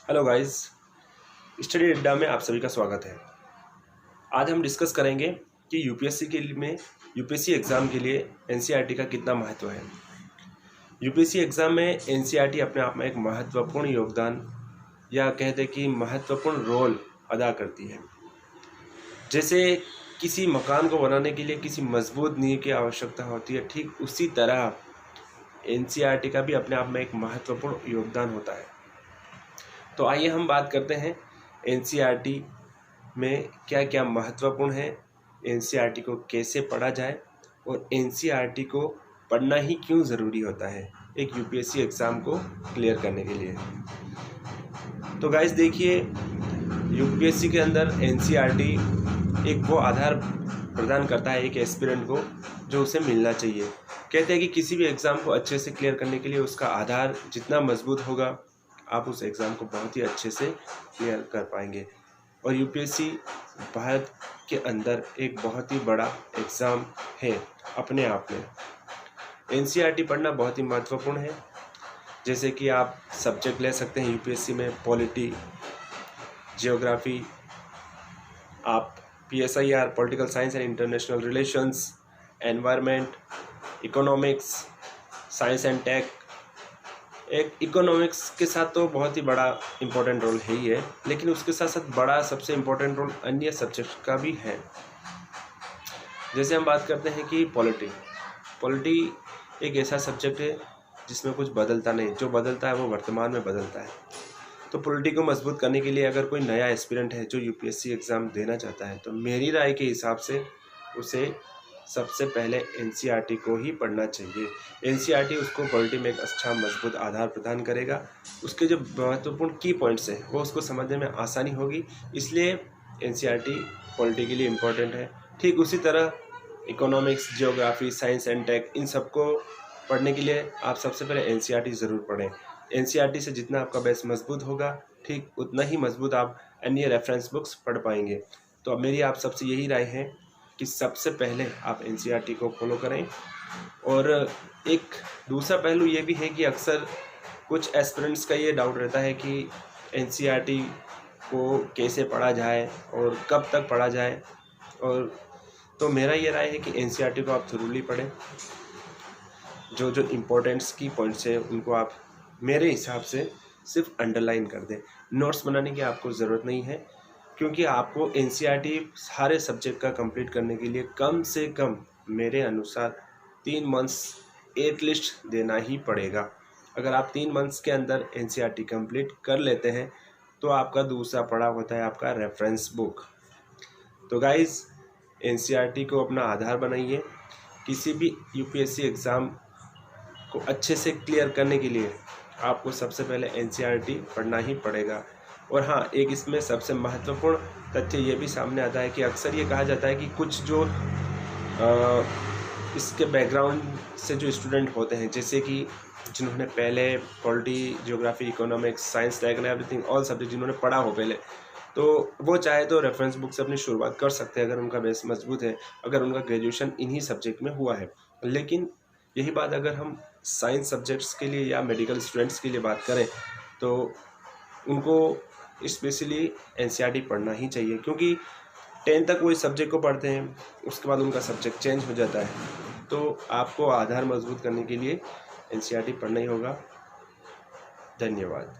Hello guys, study अड्डा में आप सभी का स्वागत है। आज हम डिस्कस करेंगे कि यूपीएससी एग्ज़ाम के लिए एनसीईआरटी का कितना महत्व है। यूपीएससी एग्ज़ाम में एनसीईआरटी अपने आप में एक महत्वपूर्ण योगदान या कहते कि महत्वपूर्ण रोल अदा करती है। जैसे किसी मकान को बनाने के लिए किसी मजबूत नींव की आवश्यकता होती है, ठीक उसी तरह एनसीईआरटी का भी अपने आप में एक महत्वपूर्ण योगदान होता है। तो आइए हम बात करते हैं एनसीईआरटी में क्या क्या महत्वपूर्ण है, एनसीईआरटी को कैसे पढ़ा जाए और एनसीईआरटी को पढ़ना ही क्यों ज़रूरी होता है एक यूपीएससी एग्ज़ाम को क्लियर करने के लिए। तो गाइस देखिए, यूपीएससी के अंदर एनसीईआरटी एक वो आधार प्रदान करता है एक एस्पिरेंट को जो उसे मिलना चाहिए। कहते हैं कि किसी भी एग्ज़ाम को अच्छे से क्लियर करने के लिए उसका आधार जितना मजबूत होगा, आप उस एग्ज़ाम को बहुत ही अच्छे से क्लियर कर पाएंगे। और यूपीएससी भारत के अंदर एक बहुत ही बड़ा एग्ज़ाम है अपने आप में। एनसीईआरटी पढ़ना बहुत ही महत्वपूर्ण है। जैसे कि आप सब्जेक्ट ले सकते हैं यूपीएससी में पॉलिटी, जियोग्राफी, आप PSIR political science and international relations, environment, economics, science and tech. एक इकोनॉमिक्स के साथ तो बहुत ही बड़ा इम्पोर्टेंट रोल है ही है, लेकिन उसके साथ साथ बड़ा सबसे इम्पोर्टेंट रोल अन्य सब्जेक्ट का भी है। जैसे हम बात करते हैं कि पॉलिटी एक ऐसा सब्जेक्ट है जिसमें कुछ बदलता नहीं, जो बदलता है वो वर्तमान में बदलता है। तो पॉलिटी को मजबूत करने के लिए अगर कोई नया एस्पिरेंट है जो यूपीएससी एग्ज़ाम देना चाहता है, तो मेरी राय के हिसाब से उसे सबसे पहले एनसीईआरटी को ही पढ़ना चाहिए। एनसीईआरटी उसको पॉलिटी में एक अच्छा मजबूत आधार प्रदान करेगा। उसके जो महत्वपूर्ण की पॉइंट्स हैं वो उसको समझने में आसानी होगी, इसलिए एनसीईआरटी पॉलिटी के लिए इम्पोर्टेंट है। ठीक उसी तरह economics, geography, science and tech, इन सबको पढ़ने के लिए आप सबसे पहले एनसीईआरटी ज़रूर पढ़ें। एनसीईआरटी से जितना आपका बेस मजबूत होगा, ठीक उतना ही मजबूत आप अन्य रेफरेंस बुक्स पढ़ पाएंगे। तो अब मेरी आप सबसे यही राय है कि सबसे पहले आप एनसीईआरटी को फॉलो करें। और एक दूसरा पहलू ये भी है कि अक्सर कुछ एस्पिरेंट्स का ये डाउट रहता है कि एनसीईआरटी को कैसे पढ़ा जाए और कब तक पढ़ा जाए। और तो मेरा ये राय है कि एनसीईआरटी को आप थोरूली पढ़ें। जो जो इम्पोर्टेंट्स की पॉइंट्स हैं उनको आप मेरे हिसाब से सिर्फ अंडरलाइन कर दें। नोट्स बनाने की आपको ज़रूरत नहीं है, क्योंकि आपको एनसीईआरटी सारे सब्जेक्ट का कंप्लीट करने के लिए कम से कम मेरे अनुसार 3 मंथ्स एटलीस्ट देना ही पड़ेगा। अगर आप 3 मंथ्स के अंदर एनसीईआरटी कंप्लीट कर लेते हैं तो आपका दूसरा पड़ाव होता है आपका रेफरेंस बुक। तो गाइस, एनसीईआरटी को अपना आधार बनाइए। किसी भी यूपीएससी एग्ज़ाम को अच्छे से क्लियर करने के लिए आपको सबसे पहले एनसीईआरटी पढ़ना ही पड़ेगा। और हाँ, एक इसमें सबसे महत्वपूर्ण तथ्य ये भी सामने आता है कि अक्सर ये कहा जाता है कि कुछ जो इसके बैकग्राउंड से जो स्टूडेंट होते हैं, जैसे कि जिन्होंने पहले polity, geography, economics, science, tech, everything all subject जिन्होंने पढ़ा हो पहले, तो वो चाहे तो रेफरेंस बुक से अपनी शुरुआत कर सकते हैं अगर उनका बेस मजबूत है, अगर उनका ग्रेजुएशन इन्हीं सब्जेक्ट में हुआ है। लेकिन यही बात अगर हम साइंस सब्जेक्ट्स के लिए या मेडिकल स्टूडेंट्स के लिए बात करें तो उनको स्पेशली एनसीईआरटी पढ़ना ही चाहिए, क्योंकि 10 तक वो इस सब्जेक्ट को पढ़ते हैं, उसके बाद उनका सब्जेक्ट चेंज हो जाता है। तो आपको आधार मजबूत करने के लिए एनसीईआरटी पढ़ना ही होगा। धन्यवाद।